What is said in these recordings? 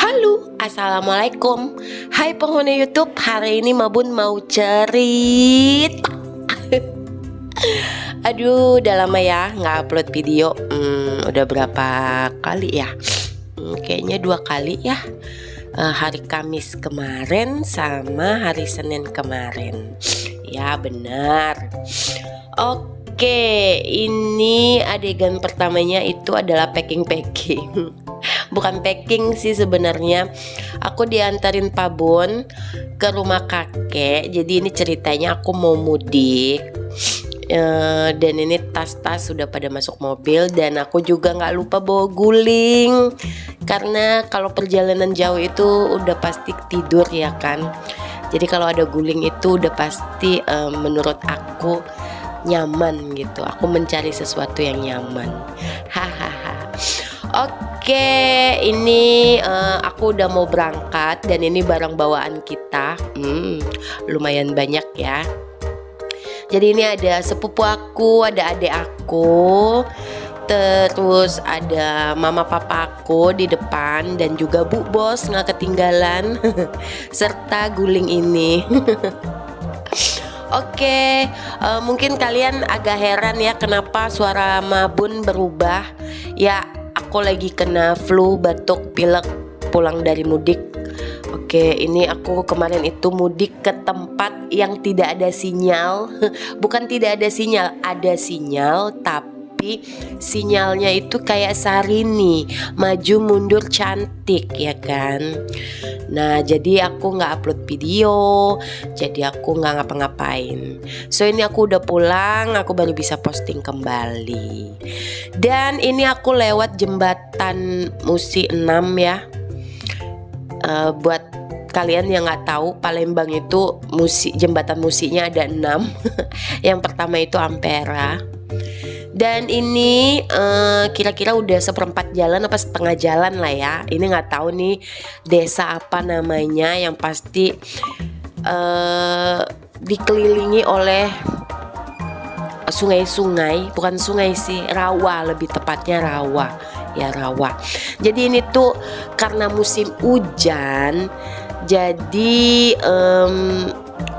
Halo, assalamualaikum. Hai penghuni YouTube, hari ini Mabun mau cerita. Aduh, udah lama ya nggak upload video. Udah berapa kali ya? Kayaknya 2 kali ya. Hari Kamis kemarin sama hari Senin kemarin. Ya benar. Oke, ini adegan pertamanya itu adalah packing. Bukan packing sih sebenarnya. Aku diantarin Pak Bun ke rumah kakek. Jadi ini ceritanya aku mau mudik. Dan ini tas-tas sudah pada masuk mobil. Dan aku juga gak lupa bawa guling. Karena kalau perjalanan jauh itu udah pasti tidur ya kan. Jadi kalau ada guling itu udah pasti menurut aku nyaman gitu. Aku mencari sesuatu yang nyaman. Hahaha. Oke, ini aku udah mau berangkat dan ini barang bawaan kita. Lumayan banyak ya. Jadi ini ada sepupu aku, ada adik aku, terus ada mama papa aku di depan dan juga Bu Bos nggak ketinggalan serta guling ini. Oke, mungkin kalian agak heran ya kenapa suara Mabun berubah. Ya, aku lagi kena flu, batuk, pilek pulang dari mudik. Oke, ini aku kemarin itu mudik ke tempat yang tidak ada sinyal. Bukan tidak ada sinyal, ada sinyal tapi sinyalnya itu kayak Sarini, maju mundur cantik ya kan. Nah jadi aku nggak upload video, jadi aku nggak ngapa-ngapain. So ini aku udah pulang, aku baru bisa posting kembali. Dan ini aku lewat jembatan Musi 6 ya. Buat kalian yang nggak tahu, Palembang itu jembatan Musinya ada 6. Yang pertama itu Ampera. Dan ini kira-kira udah seperempat jalan apa setengah jalan lah ya. Ini nggak tahu nih desa apa namanya. Yang pasti dikelilingi oleh sungai-sungai. Bukan sungai sih, rawa lebih tepatnya, rawa. Ya rawa. Jadi ini tuh karena musim hujan, jadi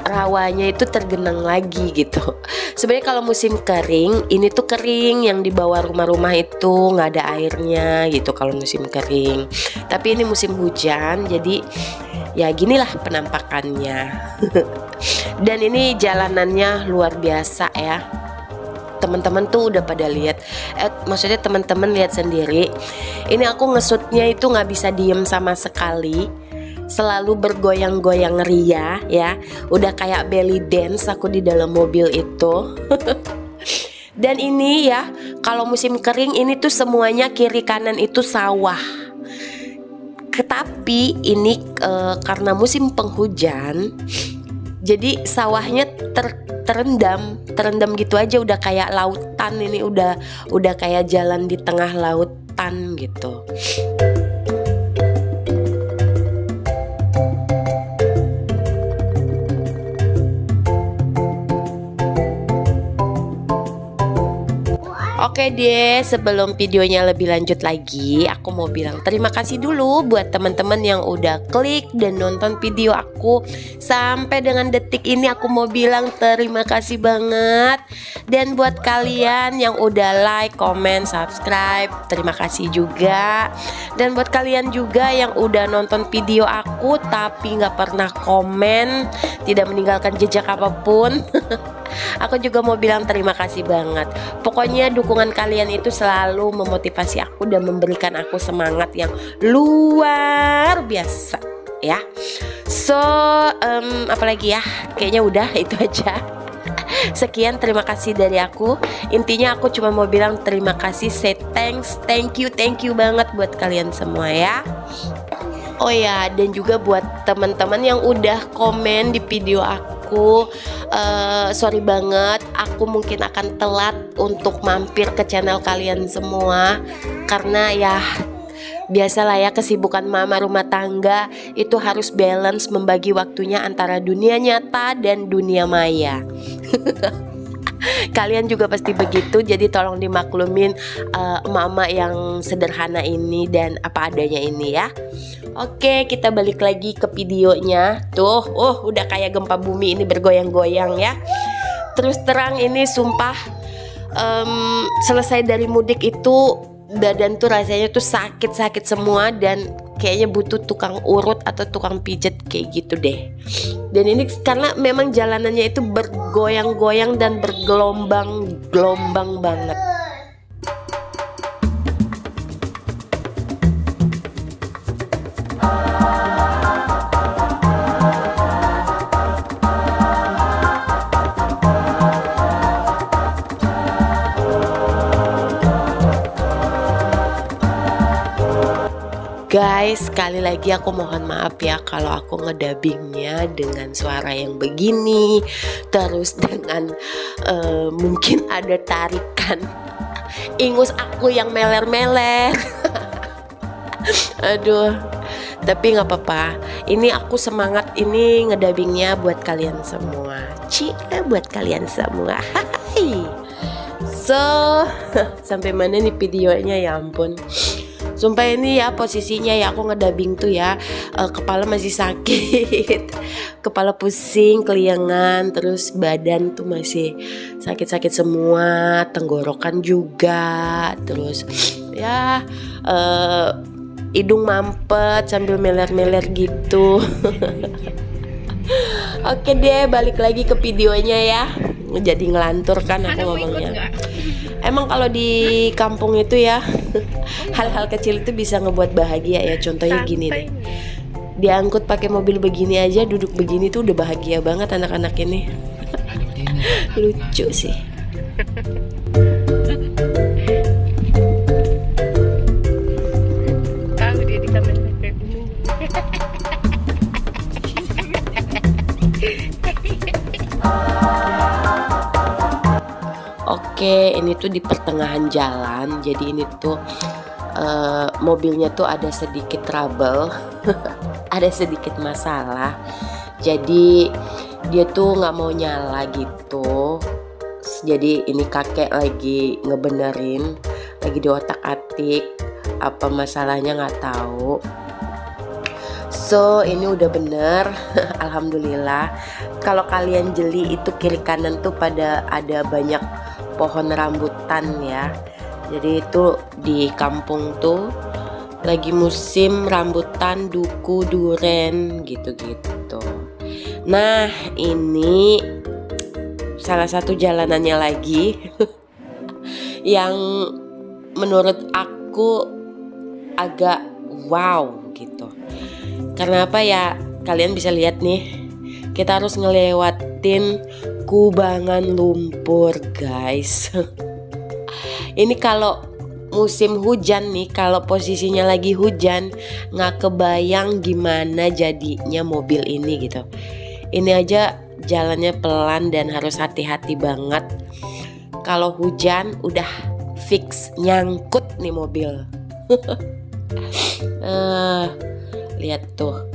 rawanya itu tergenang lagi gitu. Sebenarnya kalau musim kering, ini tuh kering, yang di bawah rumah-rumah itu nggak ada airnya gitu kalau musim kering. Tapi ini musim hujan, jadi ya ginilah penampakannya. Dan ini jalanannya luar biasa ya. Teman-teman tuh udah pada lihat, maksudnya teman-teman lihat sendiri. Ini aku ngesutnya itu nggak bisa diem sama sekali, selalu bergoyang-goyang ria ya. Udah kayak belly dance aku di dalam mobil itu. Dan ini ya, kalau musim kering ini tuh semuanya kiri kanan itu sawah. Tetapi ini karena musim penghujan, jadi sawahnya terendam gitu aja, udah kayak lautan. Ini udah kayak jalan di tengah lautan gitu. Oke deh, sebelum videonya lebih lanjut lagi, aku mau bilang terima kasih dulu buat teman-teman yang udah klik dan nonton video aku sampai dengan detik ini. Aku mau bilang terima kasih banget. Dan buat kalian yang udah like, comment, subscribe, terima kasih juga. Dan buat kalian juga yang udah nonton video aku tapi nggak pernah komen, tidak meninggalkan jejak apapun. Aku juga mau bilang terima kasih banget. Pokoknya dukungan kalian itu selalu memotivasi aku dan memberikan aku semangat yang luar biasa ya. So apalagi ya, kayaknya udah itu aja. Sekian, terima kasih dari aku. Intinya aku cuma mau bilang terima kasih, say thanks, thank you banget buat kalian semua ya. Oh ya, dan juga buat teman-teman yang udah komen di video aku, sorry banget, aku mungkin akan telat untuk mampir ke channel kalian semua. Karena ya biasalah ya, kesibukan mama rumah tangga itu harus balance membagi waktunya antara dunia nyata dan dunia maya. Kalian juga pasti begitu, jadi tolong dimaklumin emak-emak yang sederhana ini dan apa adanya ini ya. Oke, kita balik lagi ke videonya. Tuh, udah kayak gempa bumi ini bergoyang-goyang ya. Terus terang ini sumpah, selesai dari mudik itu badan tuh rasanya tuh sakit-sakit semua dan kayaknya butuh tukang urut atau tukang pijet kayak gitu deh. Dan ini karena memang jalanannya itu bergoyang-goyang dan bergelombang-gelombang banget. Guys, sekali lagi aku mohon maaf ya kalau aku ngedabingnya dengan suara yang begini, terus dengan mungkin ada tarikan ingus aku yang meler-meler. Aduh, tapi nggak apa-apa. Ini aku semangat ini ngedabingnya buat kalian semua. Buat kalian semua. Hai. So, sampai mana nih videonya ya ampun. Sumpah ini ya posisinya ya aku ngedabing tuh ya, kepala masih sakit, kepala pusing, keliengan, terus badan tuh masih sakit-sakit semua, tenggorokan juga, terus ya hidung mampet sambil meler-meler gitu. Oke deh, balik lagi ke videonya ya. Jadi ngelantur kan aku ngomongnya. Emang kalau di kampung itu ya hal-hal kecil itu bisa ngebuat bahagia ya. Contohnya gini nih, diangkut pakai mobil begini aja, duduk begini tuh udah bahagia banget anak-anak ini. Lucu sih. Tahu dia di kamar kayak gunung. Oke, ini tuh di pertengahan jalan. Jadi ini tuh mobilnya tuh ada sedikit trouble, ada sedikit masalah. Jadi dia tuh nggak mau nyala gitu. Jadi ini kakek lagi ngebenerin, lagi diotak-atik apa masalahnya nggak tahu. So ini udah bener. Alhamdulillah. Kalau kalian jeli itu kiri kanan tuh pada ada banyak pohon rambutan ya. Jadi itu di kampung tuh lagi musim rambutan, duku, duren gitu-gitu. Nah ini salah satu jalanannya lagi yang menurut aku agak wow gitu. Karena apa ya, kalian bisa lihat nih, kita harus ngelewatin kubangan lumpur guys. Ini kalau musim hujan nih, kalau posisinya lagi hujan, nggak kebayang gimana jadinya mobil ini gitu. Ini aja jalannya pelan dan harus hati-hati banget. Kalau hujan udah fix nyangkut nih mobil. Lihat tuh,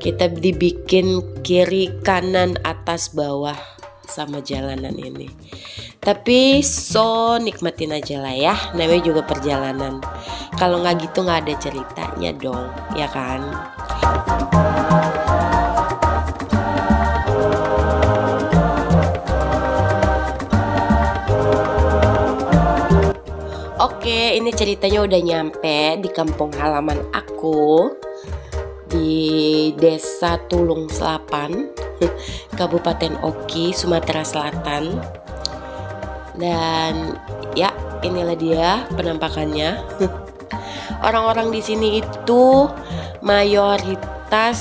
kita dibikin kiri kanan atas bawah sama jalanan ini. Tapi nikmatin aja lah ya, namanya juga perjalanan. Kalau nggak gitu nggak ada ceritanya dong, ya kan? Oke, ini ceritanya udah nyampe di kampung halaman aku di Desa Tulung Selapan, Kabupaten Oki, Sumatera Selatan. Dan ya, inilah dia penampakannya. Orang-orang di sini itu mayoritas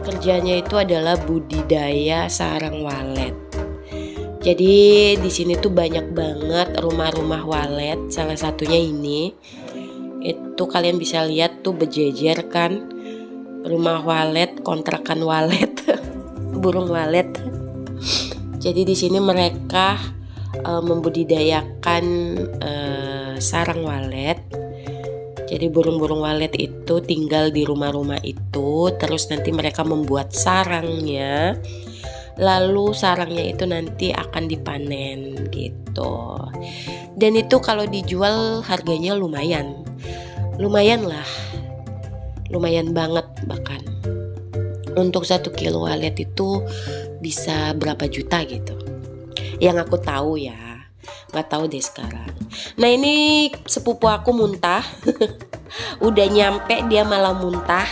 kerjanya itu adalah budidaya sarang walet. Jadi di sini tuh banyak banget rumah-rumah walet. Salah satunya ini, itu kalian bisa lihat tuh berjejer kan, rumah walet, kontrakan walet, burung walet. Jadi di sini mereka membudidayakan sarang walet. Jadi burung-burung walet itu tinggal di rumah-rumah itu, terus nanti mereka membuat sarangnya. lalu sarangnya itu nanti akan dipanen gitu. Dan itu kalau dijual harganya lumayan lah, lumayan banget bahkan. Untuk 1 kilo walet itu bisa berapa juta gitu, yang aku tahu ya, nggak tahu deh sekarang. Nah ini sepupu aku muntah. Udah nyampe dia malah muntah.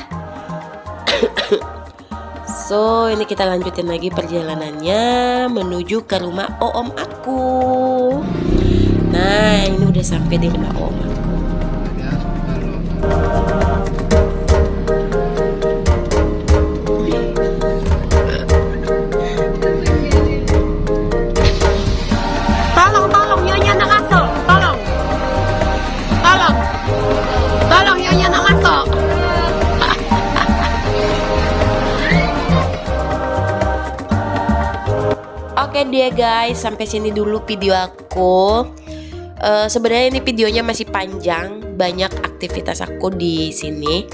So ini kita lanjutin lagi perjalanannya menuju ke rumah om aku. Nah ini udah sampai di rumah om aku. Tolong nyonya nak masuk. Tolong nyonya nak masuk. Oke dia guys, sampai sini dulu video aku. Sebenarnya ini videonya masih panjang, banyak aktivitas aku di sini.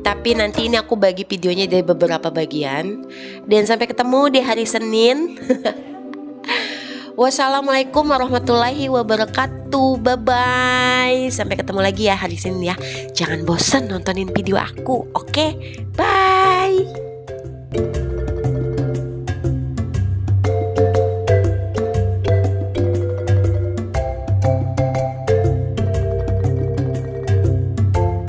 Tapi nanti ini aku bagi videonya dari beberapa bagian. Dan sampai ketemu di hari Senin. Wassalamualaikum warahmatullahi wabarakatuh. Bye bye. Sampai ketemu lagi ya hari Senin ya. Jangan bosan nontonin video aku. Oke, bye.